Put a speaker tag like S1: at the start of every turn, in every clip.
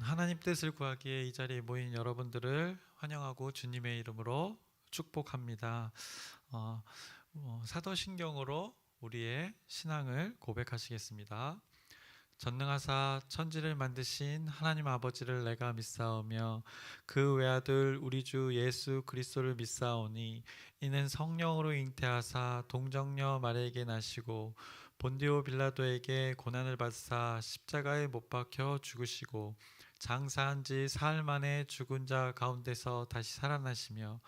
S1: 하나님 뜻을 구하기에 이 자리에 모인 여러분들을 환영하고 주님의 이름으로 축복합니다. 사도신경으로 우리의 신앙을 고백하시겠습니다. 전능하사 천지를 만드신 하나님 아버지를 내가 믿사오며 그 외아들 우리 주 예수 그리스도를 믿사오니 이는 성령으로 잉태하사 동정녀 마리아에게 나시고 본디오 빌라도에게 고난을 받사 십자가에 못 박혀 죽으시고 장사한 지 사흘 만에 죽은 자 가운데서 다시 살아나시며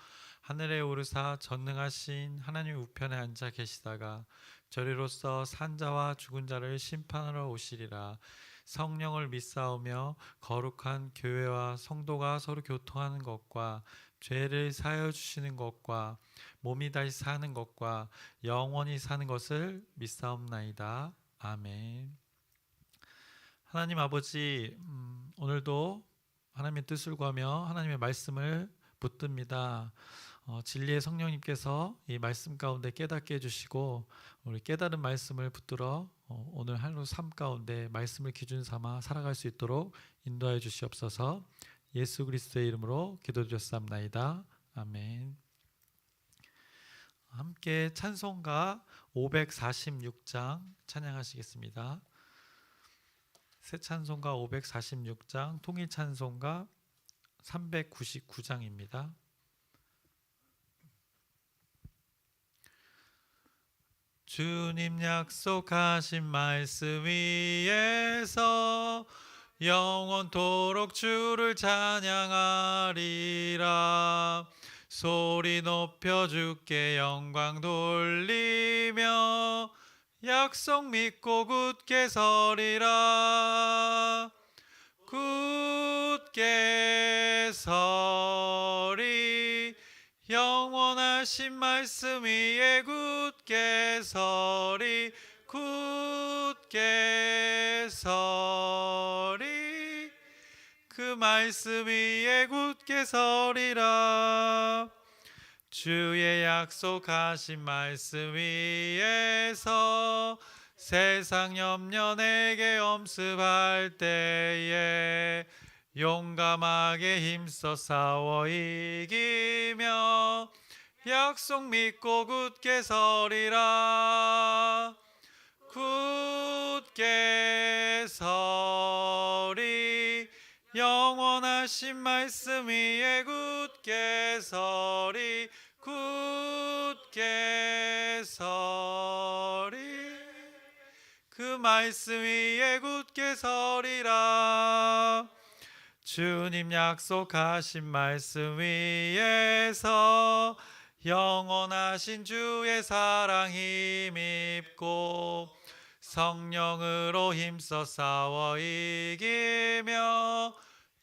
S1: 하늘에 오르사 전능하신 하나님 우편에 앉아 계시다가 저리로서 산자와 죽은 자를 심판하러 오시리라. 성령을 믿사오며 거룩한 교회와 성도가 서로 교통하는 것과 죄를 사하여 주시는 것과 몸이 다시 사는 것과 영원히 사는 것을 믿사옵나이다. 아멘. 하나님 아버지, 오늘도 하나님의 뜻을 구하며 하나님의 말씀을 붙듭니다. 진리의 성령님께서 이 말씀 가운데 깨닫게 해주시고 우리 깨달은 말씀을 붙들어 오늘 하루 삶 가운데 말씀을 기준 삼아 살아갈 수 있도록 인도하여 주시옵소서. 예수 그리스도의 이름으로 기도드렸사옵나이다. 아멘. 함께 찬송가 546장 찬양하시겠습니다. 새 찬송가 546장, 통일 찬송가 399장입니다. 주님 약속하신 말씀 위에서 영원토록 주를 찬양하리라. 소리 높여 주께 영광 돌리며 약속 믿고 굳게 서리라. 굳게 서리 영원하신 말씀 위에 굳게 서리. 굳게 서리 그 말씀 위에 굳게 서리라. 주의 약속하신 말씀 위에서 세상 염려 내게 엄습할 때에 용감하게 힘써 싸워 이기며 약속 믿고 굳게 서리라. 굳게 서리 영원하신 말씀 위에 굳게 서리. 굳게 서리 그 말씀 위에 굳게 서리라. 주님 약속하신 말씀 위에서 영원하신 주의 사랑 힘입고 성령으로 힘써 싸워 이기며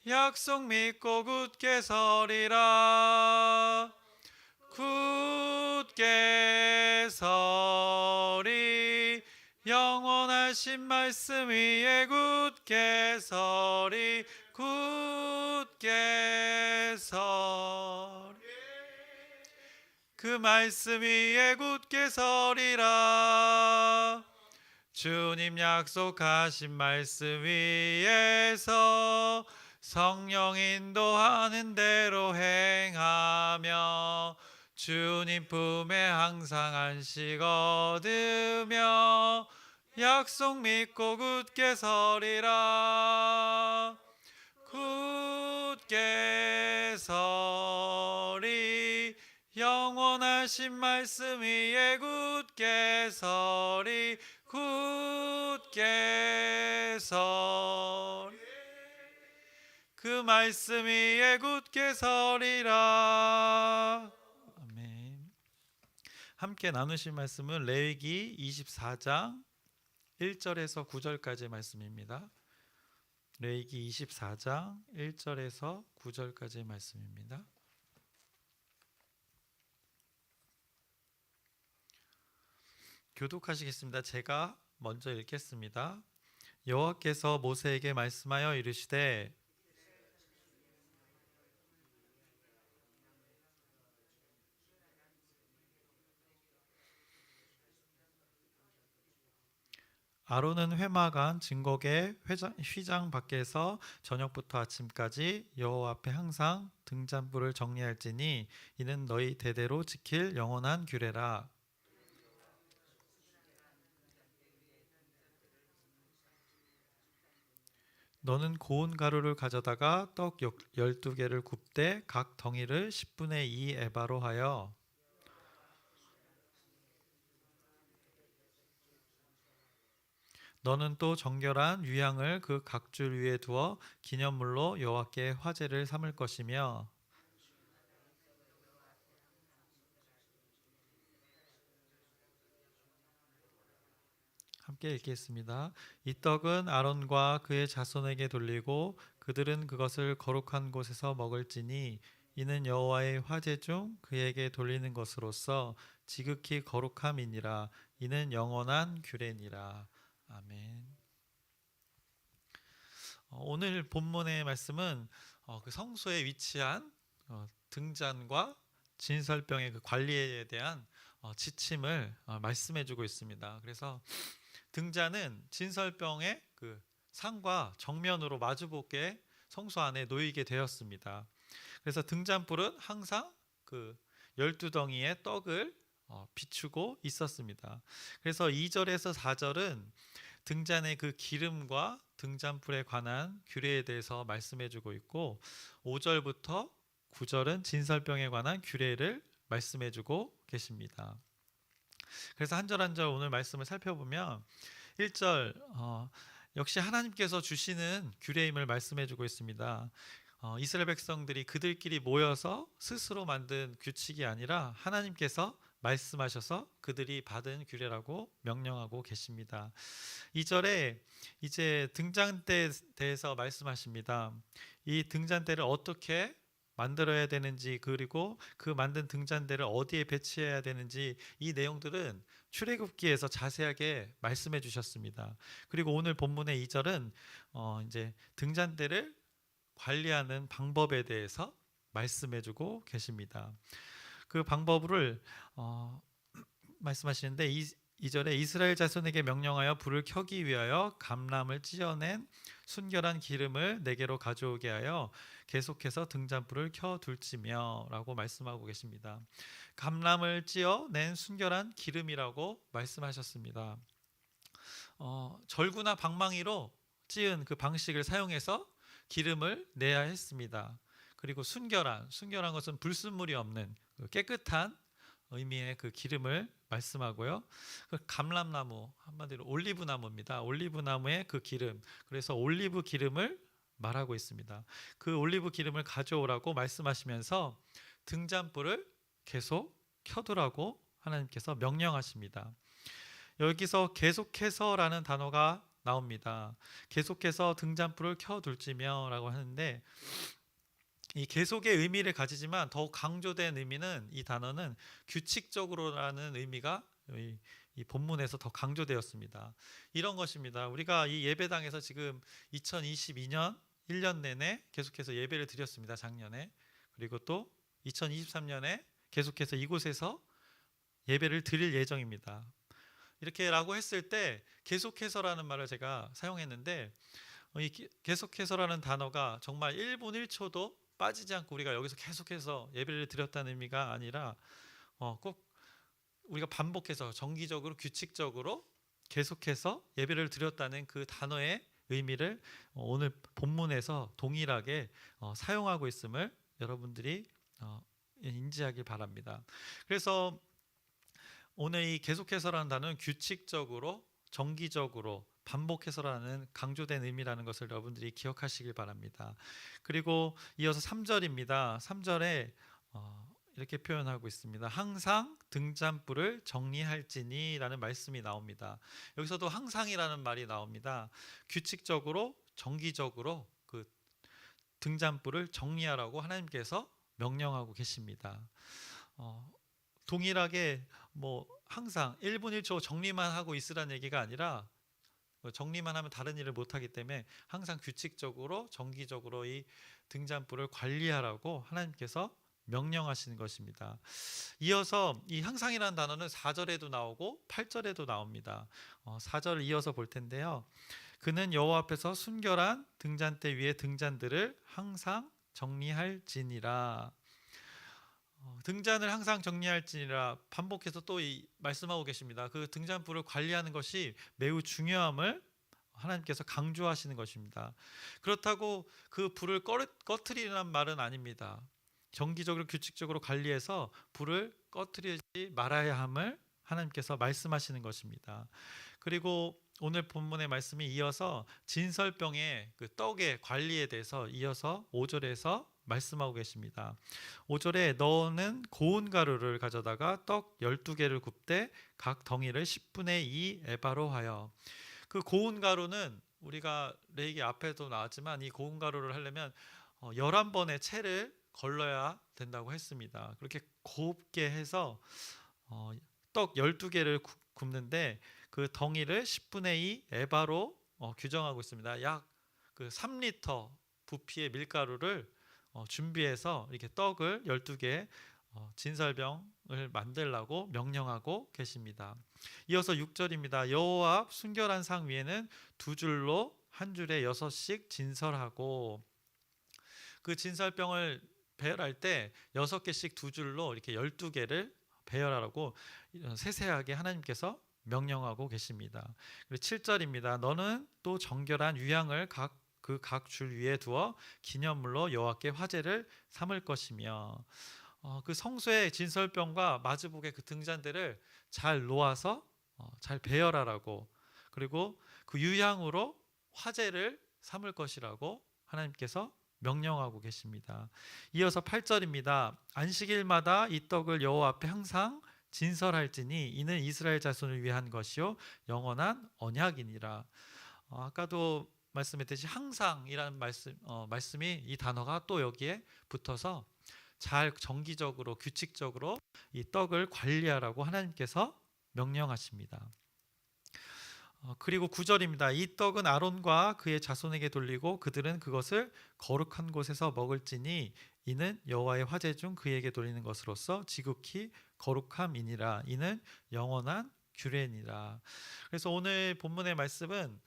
S1: 약속 믿고 굳게 서리라. 굳게 서리 영원하신 말씀 위에 굳게 서리. 굳게 서리 그 말씀 위에 굳게 서리라. 주님 약속하신 말씀 위에서 성령 인도하는 대로 행하며 주님 품에 항상 안식 얻으며 약속 믿고 굳게 서리라. 굳게 서리 영원하신 말씀 위에 굳게 서리. 굳게 서리 그 말씀 위에 굳게 서리라. 아멘. 함께 나누실 말씀은 레위기 24장 1절에서 9절까지의 말씀입니다. 레위기 24장 1절에서 9절까지의 말씀입니다. 교독하시겠습니다. 제가 먼저 읽겠습니다. 여호와께서 모세에게 말씀하여 이르시되 아론은 회막안 증거계 휘장 밖에서 저녁부터 아침까지 여호와 앞에 항상 등잔불을 정리할지니 이는 너희 대대로 지킬 영원한 규례라. 너는 고운 가루를 가져다가 떡 12개를 굽되 각 덩이를 10분의 2 에바로 하여 너는 또 정결한 유향을 그 각줄 위에 두어 기념물로 여호와께 화제를 삼을 것이며 함께 읽겠습니다. 이 떡은 아론과 그의 자손에게 돌리고 그들은 그것을 거룩한 곳에서 먹을지니 이는 여호와의 화제 중 그에게 돌리는 것으로서 지극히 거룩함이니라. 이는 영원한 규례니라. 아멘. 오늘 본문의 말씀은 그 성소에 위치한 등잔과 진설병의 그 관리에 대한 지침을 말씀해주고 있습니다. 그래서 등잔은 진설병의 그 상과 정면으로 마주보게 성소 안에 놓이게 되었습니다. 그래서 등잔불은 항상 그 12덩이의 떡을 비추고 있었습니다. 그래서 2절에서 4절은 등잔의 그 기름과 등잔불에 관한 규례에 대해서 말씀해주고 있고 5절부터 9절은 진설병에 관한 규례를 말씀해주고 계십니다. 그래서 한 절 한 절 오늘 말씀을 살펴보면 1절 역시 하나님께서 주시는 규례임을 말씀해주고 있습니다. 이스라엘 백성들이 그들끼리 모여서 스스로 만든 규칙이 아니라 하나님께서 말씀하셔서 그들이 받은 규례라고 명령하고 계십니다. 2절에 이제 등잔대에 대해서 말씀하십니다. 이 등잔대를 어떻게 만들어야 되는지 그리고 그 만든 등잔대를 어디에 배치해야 되는지 이 내용들은 출애굽기에서 자세하게 말씀해 주셨습니다. 그리고 오늘 본문의 2절은 이제 등잔대를 관리하는 방법에 대해서 말씀해 주고 계십니다. 그 방법을 말씀하시는데 2절에 이스라엘 자손에게 명령하여 불을 켜기 위하여 감람을 찢어낸 순결한 기름을 네개로 가져오게 하여 계속해서 등잔불을 켜둘지며 라고 말씀하고 계십니다. 감람을 찢어낸 순결한 기름이라고 말씀하셨습니다. 절구나 방망이로 찌은 그 방식을 사용해서 기름을 내야 했습니다. 그리고 순결한 것은 불순물이 없는 깨끗한 의미의 그 기름을 말씀하고요. 그 감람나무 한마디로 올리브나무입니다. 올리브나무의 그 기름, 그래서 올리브 기름을 말하고 있습니다. 그 올리브 기름을 가져오라고 말씀하시면서 등잔불을 계속 켜두라고 하나님께서 명령하십니다. 여기서 계속해서라는 단어가 나옵니다. 계속해서 등잔불을 켜둘지며 라고 하는데 이 계속의 의미를 가지지만 더욱 강조된 의미는 이 단어는 규칙적으로라는 의미가 이 본문에서 더 강조되었습니다. 이런 것입니다. 우리가 이 예배당에서 지금 2022년 1년 내내 계속해서 예배를 드렸습니다. 작년에. 그리고 또 2023년에 계속해서 이곳에서 예배를 드릴 예정입니다. 이렇게라고 했을 때 계속해서라는 말을 제가 사용했는데 이 계속해서라는 단어가 정말 1분 1초도 빠지지 않고 우리가 여기서 계속해서 예배를 드렸다는 의미가 아니라 꼭 우리가 반복해서 정기적으로 규칙적으로 계속해서 예배를 드렸다는 그 단어의 의미를 오늘 본문에서 동일하게 사용하고 있음을 여러분들이 인지하길 바랍니다. 그래서 오늘 이 계속해서라는 단어는 규칙적으로 정기적으로 반복해서라는 강조된 의미라는 것을 여러분들이 기억하시길 바랍니다. 그리고 이어서 3절입니다. 3절에 이렇게 표현하고 있습니다. 항상 등잔불을 정리할지니 라는 말씀이 나옵니다. 여기서도 항상이라는 말이 나옵니다. 규칙적으로 정기적으로 그 등잔불을 정리하라고 하나님께서 명령하고 계십니다. 동일하게 항상 1분 1초 정리만 하고 있으라는 얘기가 아니라 정리만 하면 다른 일을 못하기 때문에 항상 규칙적으로 정기적으로 이 등잔불을 관리하라고 하나님께서 명령하시는 것입니다. 이어서 이 항상이라는 단어는 4절에도 나오고 8절에도 나옵니다. 4절을 이어서 볼 텐데요. 그는 여호와 앞에서 순결한 등잔대 위에 등잔들을 항상 정리할지니라. 등잔을 항상 정리할지니라 반복해서 또 말씀하고 계십니다. 그 등잔불을 관리하는 것이 매우 중요함을 하나님께서 강조하시는 것입니다. 그렇다고 그 불을 꺼트리라는 말은 아닙니다. 정기적으로 규칙적으로 관리해서 불을 꺼트리지 말아야 함을 하나님께서 말씀하시는 것입니다. 그리고 오늘 본문의 말씀이 이어서 진설병의 그 떡의 관리에 대해서 이어서 5절에서 말씀하고 계십니다. 5절에 너는 고운 가루를 가져다가 떡 12개를 굽되 각 덩이를 10분의 2 에바로 하여. 그 고운 가루는 우리가 레이기 앞에도 나왔지만 이 고운 가루를 하려면 11번의 채를 걸러야 된다고 했습니다. 그렇게 곱게 해서 떡 12개를 굽는데 그 덩이를 10분의 2 에바로 규정하고 있습니다. 약 그 3리터 부피의 밀가루를 준비해서 이렇게 떡을 12개 진설병을 만들라고 명령하고 계십니다. 이어서 6절입니다. 여호와 앞 순결한 상 위에는 두 줄로 한 줄에 6씩 진설하고. 그 진설병을 배열할 때 6개씩 두 줄로 이렇게 12개를 배열하라고 세세하게 하나님께서 명령하고 계십니다. 그리고 7절입니다. 너는 또 정결한 유향을 각 줄 위에 두어 기념물로 여호와께 화제를 삼을 것이며. 그 성소의 진설병과 마주복의 그 등잔대를 잘 놓아서 잘 배열하라고, 그리고 그 유향으로 화제를 삼을 것이라고 하나님께서 명령하고 계십니다. 이어서 8절입니다. 안식일마다 이 떡을 여호와 앞에 항상 진설할지니 이는 이스라엘 자손을 위한 것이요 영원한 언약이니라. 아까도 말씀했듯이 항상이라는 말씀이 이 단어가 또 여기에 붙어서 잘 정기적으로 규칙적으로 이 떡을 관리하라고 하나님께서 명령하십니다. 그리고 9절입니다. 이 떡은 아론과 그의 자손에게 돌리고 그들은 그것을 거룩한 곳에서 먹을지니 이는 여호와의 화제 중 그에게 돌리는 것으로서 지극히 거룩함이니라. 이는 영원한 규례니라. 그래서 오늘 본문의 말씀은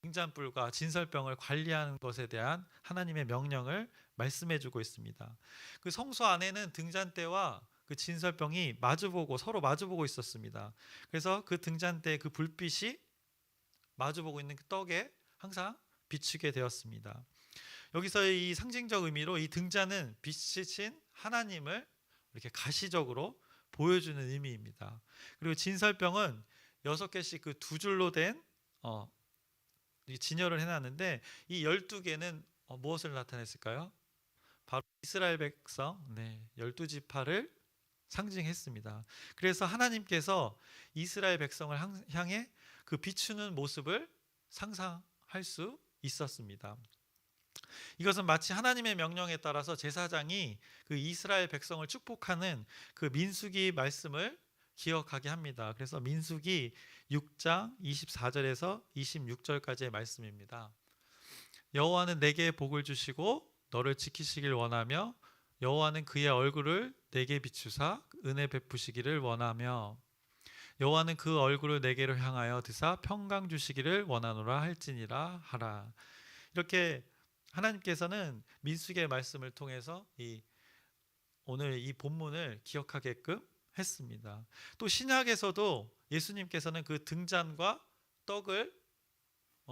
S1: 등잔불과 진설병을 관리하는 것에 대한 하나님의 명령을 말씀해주고 있습니다. 그 성소 안에는 등잔대와 그 진설병이 서로 마주보고 있었습니다. 그래서 그 등잔대 그 불빛이 마주보고 있는 그 떡에 항상 비추게 되었습니다. 여기서 이 상징적 의미로 이 등잔은 빛이신 하나님을 이렇게 가시적으로 보여주는 의미입니다. 그리고 진설병은 6개씩 그 두 줄로 된 진열을 해놨는데 이 12개는 무엇을 나타냈을까요? 바로 이스라엘 백성 12지파를 상징했습니다. 그래서 하나님께서 이스라엘 백성을 향해 그 비추는 모습을 상상할 수 있었습니다. 이것은 마치 하나님의 명령에 따라서 제사장이 그 이스라엘 백성을 축복하는 그 민수기 말씀을 기억하게 합니다. 그래서 민수기 6장 24절에서 26절까지의 말씀입니다. 여호와는 내게 복을 주시고 너를 지키시길 원하며 여호와는 그의 얼굴을 내게 비추사 은혜 베푸시기를 원하며 여호와는 그 얼굴을 내게로 향하여 드사 평강 주시기를 원하노라 할지니라 하라. 이렇게 하나님께서는 민수기의 말씀을 통해서 오늘 이 본문을 기억하게끔 했습니다. 또 신약에서도 예수님께서는 그 등잔과 떡을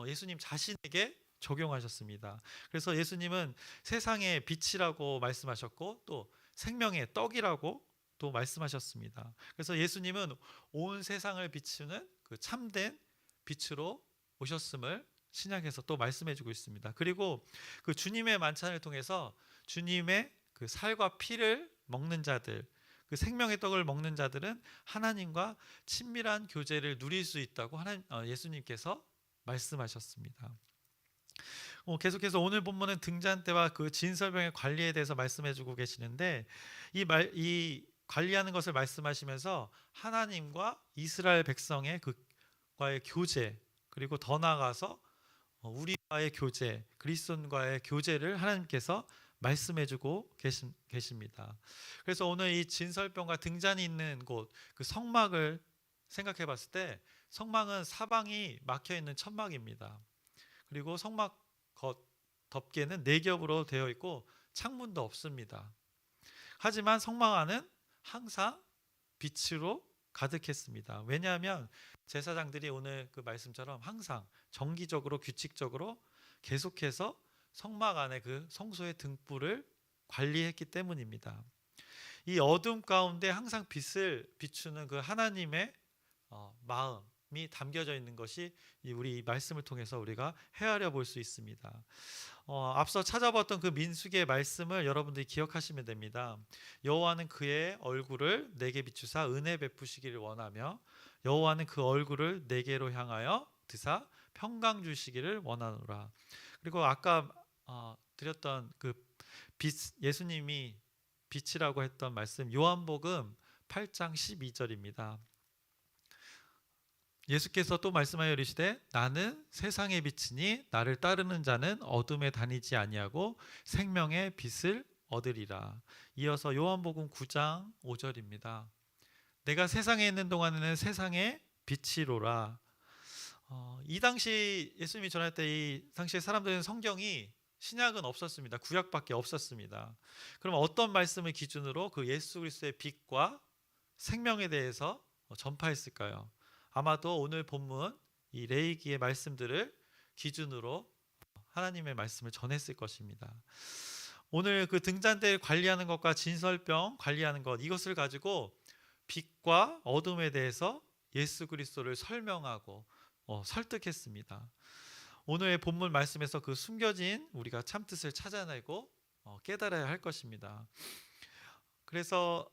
S1: 예수님 자신에게 적용하셨습니다. 그래서 예수님은 세상의 빛이라고 말씀하셨고 또 생명의 떡이라고 또 말씀하셨습니다. 그래서 예수님은 온 세상을 비추는 그 참된 빛으로 오셨음을 신약에서 또 말씀해주고 있습니다. 그리고 그 주님의 만찬을 통해서 주님의 그 살과 피를 먹는 자들, 그 생명의 떡을 먹는 자들은 하나님과 친밀한 교제를 누릴 수 있다고 예수님께서 말씀하셨습니다. 계속해서 오늘 본문은 등잔대와 그 진설병의 관리에 대해서 말씀해주고 계시는데 이 관리하는 것을 말씀하시면서 하나님과 이스라엘 백성의 그과의 교제, 그리고 더 나아가서 우리와의 교제, 그리스도인과의 교제를 하나님께서 말씀해주고 계십니다. 그래서 오늘 이 진설병과 등잔이 있는 곳, 그 성막을 생각해 봤을 때 성막은 사방이 막혀 있는 천막입니다. 그리고 성막 겉 덮개는 네 겹으로 되어 있고 창문도 없습니다. 하지만 성막 안은 항상 빛으로 가득했습니다. 왜냐하면 제사장들이 오늘 그 말씀처럼 항상 정기적으로 규칙적으로 계속해서 성막 안에 그 성소의 등불을 관리했기 때문입니다. 이 어둠 가운데 항상 빛을 비추는 그 하나님의 마음이 담겨져 있는 것이 우리 이 말씀을 통해서 우리가 헤아려 볼 수 있습니다. 앞서 찾아봤던 그 민수기의 말씀을 여러분들이 기억하시면 됩니다. 여호와는 그의 얼굴을 내게 비추사 은혜 베푸시기를 원하며 여호와는 그 얼굴을 내게로 향하여 드사 평강 주시기를 원하노라. 그리고 아까 드렸던 그 예수님이 빛이라고 했던 말씀 요한복음 8장 12절입니다. 예수께서 또 말씀하여 이르시되 나는 세상의 빛이니 나를 따르는 자는 어둠에 다니지 아니하고 생명의 빛을 얻으리라. 이어서 요한복음 9장 5절입니다. 내가 세상에 있는 동안에는 세상의 빛이로라. 이 당시 예수님이 전할 때 이 당시에 사람들은 성경이 신약은 없었습니다. 구약밖에 없었습니다. 그럼 어떤 말씀을 기준으로 그 예수 그리스도의 빛과 생명에 대해서 전파했을까요? 아마도 오늘 본문 이 레위기의 말씀들을 기준으로 하나님의 말씀을 전했을 것입니다. 오늘 그 등잔대를 관리하는 것과 진설병 관리하는 것, 이것을 가지고 빛과 어둠에 대해서 예수 그리스도를 설명하고 설득했습니다. 오늘의 본문 말씀에서 그 숨겨진 우리가 참뜻을 찾아내고 깨달아야 할 것입니다. 그래서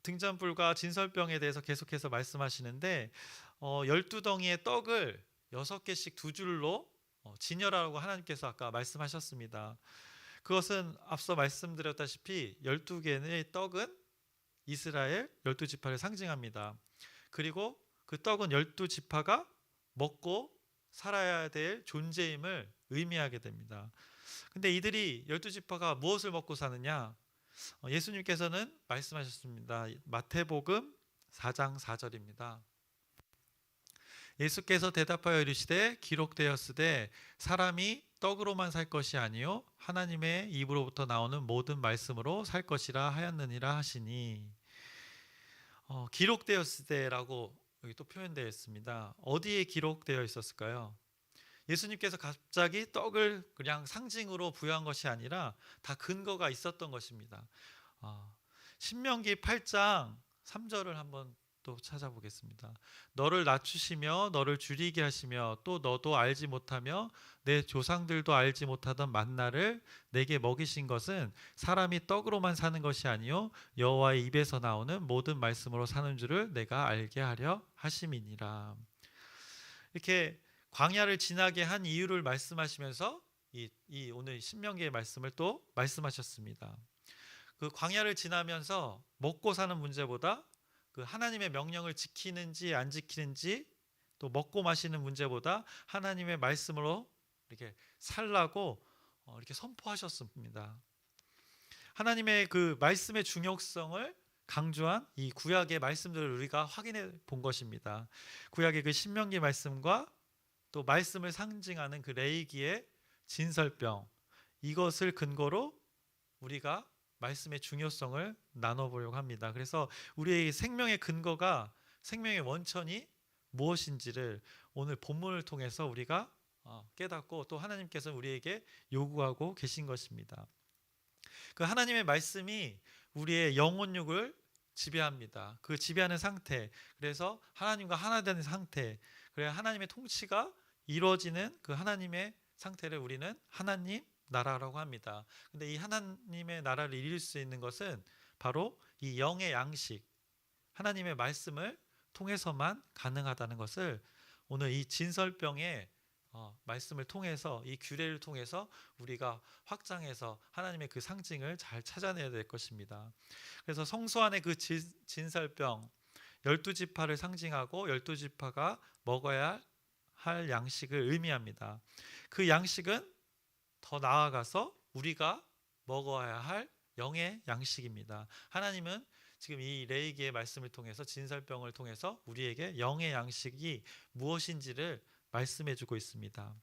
S1: 등잔불과 진설병에 대해서 계속해서 말씀하시는데 12덩이의 떡을 6개씩 두 줄로 진열하라고 하나님께서 아까 말씀하셨습니다. 그것은 앞서 말씀드렸다시피 12개의 떡은 이스라엘 12지파를 상징합니다. 그리고 그 떡은 12지파가 먹고 살아야 될 존재임을 의미하게 됩니다. 근데 이들이 12지파가 무엇을 먹고 사느냐? 예수님께서는 말씀하셨습니다. 마태복음 4장 4절입니다. 예수께서 대답하여 이르시되 기록되었으되 사람이 떡으로만 살 것이 아니요 하나님의 입으로부터 나오는 모든 말씀으로 살 것이라 하였느니라 하시니, 기록되었으되라고 여기 또 표현되어 있습니다. 어디에 기록되어 있었을까요? 예수님께서 갑자기 떡을 그냥 상징으로 부여한 것이 아니라 다 근거가 있었던 것입니다. 신명기 8장 3절을 한번 또 찾아보겠습니다. 너를 낮추시며 너를 줄이게 하시며 또 너도 알지 못하며 내 조상들도 알지 못하던 만나를 내게 먹이신 것은 사람이 떡으로만 사는 것이 아니요 여호와의 입에서 나오는 모든 말씀으로 사는 줄을 내가 알게 하려 하심이니라. 이렇게 광야를 지나게 한 이유를 말씀하시면서 이 오늘 신명기의 말씀을 또 말씀하셨습니다. 그 광야를 지나면서 먹고 사는 문제보다 그 하나님의 명령을 지키는지 안 지키는지, 또 먹고 마시는 문제보다 하나님의 말씀으로 이렇게 살라고 이렇게 선포하셨습니다. 하나님의 그 말씀의 중요성을 강조한 이 구약의 말씀들을 우리가 확인해 본 것입니다. 구약의 그 신명기 말씀과 또 말씀을 상징하는 그 레위기의 진설병, 이것을 근거로 우리가 말씀의 중요성을 나눠보려고 합니다. 그래서 우리의 생명의 근거가, 생명의 원천이 무엇인지를 오늘 본문을 통해서 우리가 깨닫고 또 하나님께서 우리에게 요구하고 계신 것입니다. 그 하나님의 말씀이 우리의 영혼육을 지배합니다. 그 지배하는 상태, 그래서 하나님과 하나 되는 상태, 그래야 하나님의 통치가 이루어지는 그 하나님의 상태를 우리는 하나님 나라라고 합니다. 근데 이 하나님의 나라를 이룰 수 있는 것은 바로 이 영의 양식, 하나님의 말씀을 통해서만 가능하다는 것을 오늘 이 진설병의 말씀을 통해서, 이 규례를 통해서 우리가 확장해서 하나님의 그 상징을 잘 찾아내야 될 것입니다. 그래서 성소 안의 그 진설병, 12지파를 상징하고 12지파가 먹어야 할 양식을 의미합니다. 그 양식은 더 나아가서 우리가 먹어야 할 영의 양식입니다. 하나님은 지금 이 레위기의 말씀을 통해서 진설병을 통해서 우리에게 영의 양식이 무엇인지를 말씀해 주고 있습니다.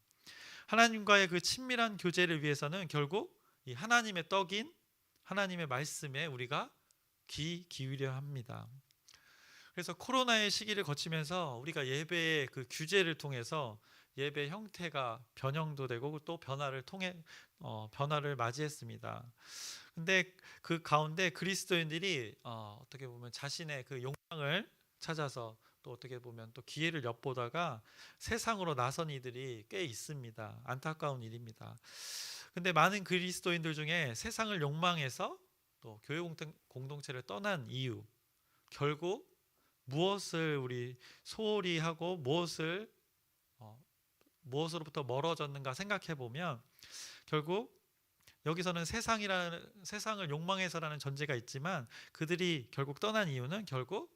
S1: 하나님과의 그 친밀한 교제를 위해서는 결국 이 하나님의 떡인 하나님의 말씀에 우리가 귀 기울여야 합니다. 그래서 코로나의 시기를 거치면서 우리가 예배의 그 규제를 통해서 예배 형태가 변형도 되고 또 변화를 맞이했습니다. 근데 그 가운데 그리스도인들이 어떻게 보면 자신의 그 욕망을 찾아서 또 어떻게 보면 또 기회를 엿보다가 세상으로 나선 이들이 꽤 있습니다. 안타까운 일입니다. 근데 많은 그리스도인들 중에 세상을 욕망해서 또 교회 공동체를 떠난 이유, 결국 무엇을 우리 소홀히 하고 무엇으로부터 멀어졌는가 생각해 보면 결국 여기서는 세상을 욕망해서라는 전제가 있지만 그들이 결국 떠난 이유는 결국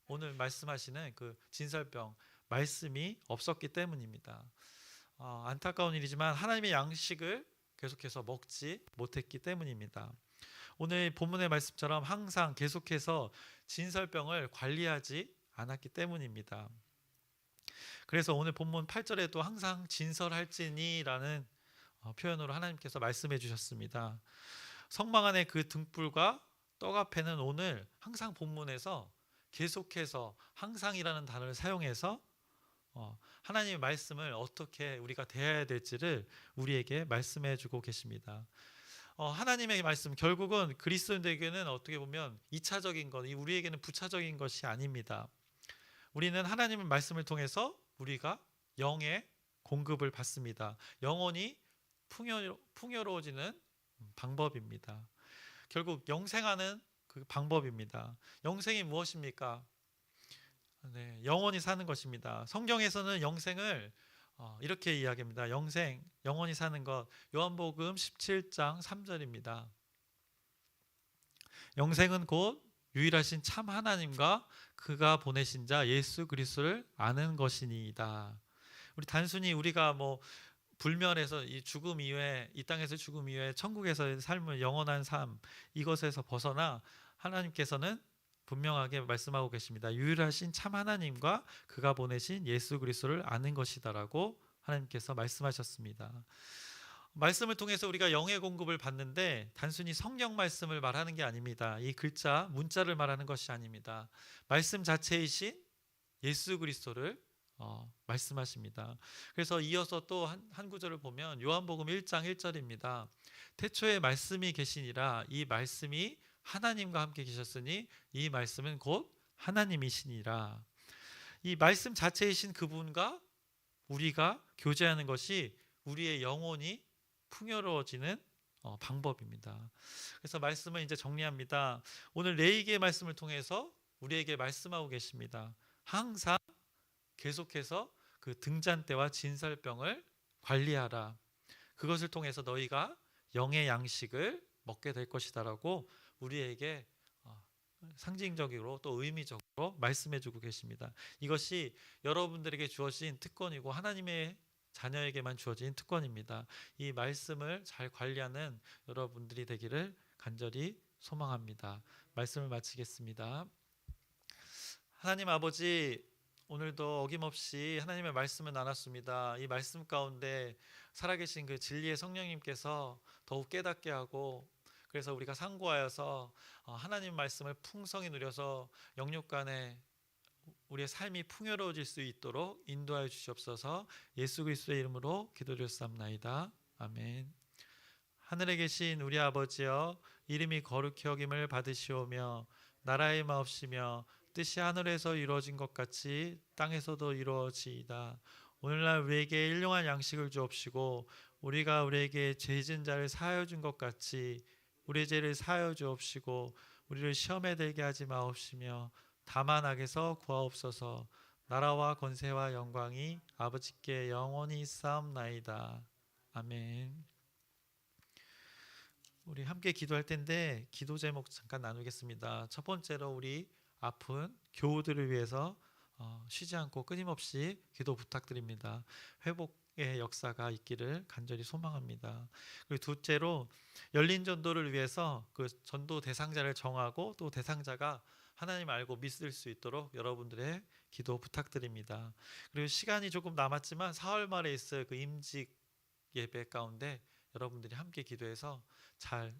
S1: 오늘 말씀하시는 그 진설병 말씀이 없었기 때문입니다. 안타까운 일이지만 하나님의 양식을 계속해서 먹지 못했기 때문입니다. 오늘 본문의 말씀처럼 항상 계속해서 진설병을 관리하지 않았기 때문입니다. 그래서 오늘 본문 8절에도 항상 진설할지니라는 표현으로 하나님께서 말씀해 주셨습니다. 성막 안의 그 등불과 떡 앞에는 오늘 항상 본문에서 계속해서 항상이라는 단어를 사용해서 하나님의 말씀을 어떻게 우리가 대해야 될지를 우리에게 말씀해 주고 계십니다. 하나님의 말씀 결국은 그리스도인들에게는 어떻게 보면 2차적인 것, 우리에게는 부차적인 것이 아닙니다. 우리는 하나님의 말씀을 통해서 우리가 영의 공급을 받습니다. 영혼이 풍요로워지는 방법입니다. 결국 영생하는 그 방법입니다. 영생이 무엇입니까? 네, 영원히 사는 것입니다. 성경에서는 영생을 이렇게 이야기합니다. 영원히 사는 것. 요한복음 17장 3절입니다. 영생은 곧 유일하신 참 하나님과 그가 보내신 자 예수 그리스도를 아는 것이니이다. 단순히 우리가 불멸에서 이 죽음 이후에 이 땅에서 죽음 이후에 천국에서의 삶을 영원한 삶 이것에서 벗어나 하나님께서는 분명하게 말씀하고 계십니다. 유일하신 참 하나님과 그가 보내신 예수 그리스도를 아는 것이다라고 하나님께서 말씀하셨습니다. 말씀을 통해서 우리가 영의 공급을 받는데 단순히 성경 말씀을 말하는 게 아닙니다. 이 글자, 문자를 말하는 것이 아닙니다. 말씀 자체이신 예수 그리스도를 말씀하십니다. 그래서 이어서 또 한 구절을 보면 요한복음 1장 1절입니다. 태초에 말씀이 계시니라 이 말씀이 하나님과 함께 계셨으니 이 말씀은 곧 하나님이시니라. 이 말씀 자체이신 그분과 우리가 교제하는 것이 우리의 영혼이 풍요로워지는 방법입니다. 그래서 말씀을 이제 정리합니다. 오늘 레위기의 말씀을 통해서 우리에게 말씀하고 계십니다. 항상 계속해서 그 등잔대와 진설병을 관리하라. 그것을 통해서 너희가 영의 양식을 먹게 될 것이다라고 우리에게 상징적으로 또 의미적으로 말씀해 주고 계십니다. 이것이 여러분들에게 주어진 특권이고 하나님의 자녀에게만 주어진 특권입니다. 이 말씀을 잘 관리하는 여러분들이 되기를 간절히 소망합니다. 말씀을 마치겠습니다. 하나님 아버지, 오늘도 어김없이 하나님의 말씀을 나눴습니다. 이 말씀 가운데 살아계신 그 진리의 성령님께서 더욱 깨닫게 하고 그래서 우리가 상고하여서 하나님 말씀을 풍성히 누려서 영육간에 우리의 삶이 풍요로워질 수 있도록 인도하여 주시옵소서. 예수 그리스도의 이름으로 기도드렸사옵나이다. 아멘. 하늘에 계신 우리 아버지여, 이름이 거룩히 여김을 받으시오며 나라의 마옵시며 뜻이 하늘에서 이루어진 것 같이 땅에서도 이루어지이다. 오늘날 우리에게 일용할 양식을 주옵시고 우리가 우리에게 죄 지은 자를 사하여 준 것 같이 우리의 죄를 사하여 주옵시고 우리를 시험에 들게 하지 마옵시며 다만 악에서 구하옵소서. 나라와 권세와 영광이 아버지께 영원히 있사옵나이다. 아멘. 우리 함께 기도할 텐데 기도 제목 잠깐 나누겠습니다. 첫 번째로 우리 아픈 교우들을 위해서 쉬지 않고 끊임없이 기도 부탁드립니다. 역사가 있기를 간절히 소망합니다. 그리고 둘째로 열린 전도를 위해서 그 전도 대상자를 정하고 또 대상자가 하나님 알고 믿을 수 있도록 여러분들의 기도 부탁드립니다. 그리고 시간이 조금 남았지만 4월 말에 있을 그 임직 예배 가운데 여러분들이 함께 기도해서 잘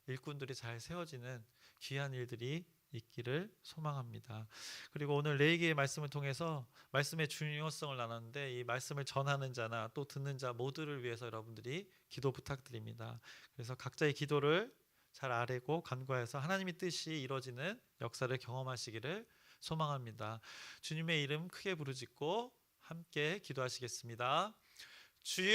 S1: 일꾼들이 잘 세워지는 귀한 일들이 있기를 소망합니다. 그리고 오늘 레위기의 말씀을 통해서 말씀의 중요성을 나눴는데 이 말씀을 전하는 자나 또 듣는 자 모두를 위해서 여러분들이 기도 부탁드립니다. 그래서 각자의 기도를 잘 아뢰고 간구해서 하나님의 뜻이 이루어지는 역사를 경험하시기를 소망합니다. 주님의 이름 크게 부르짖고 함께 기도하시겠습니다. 주여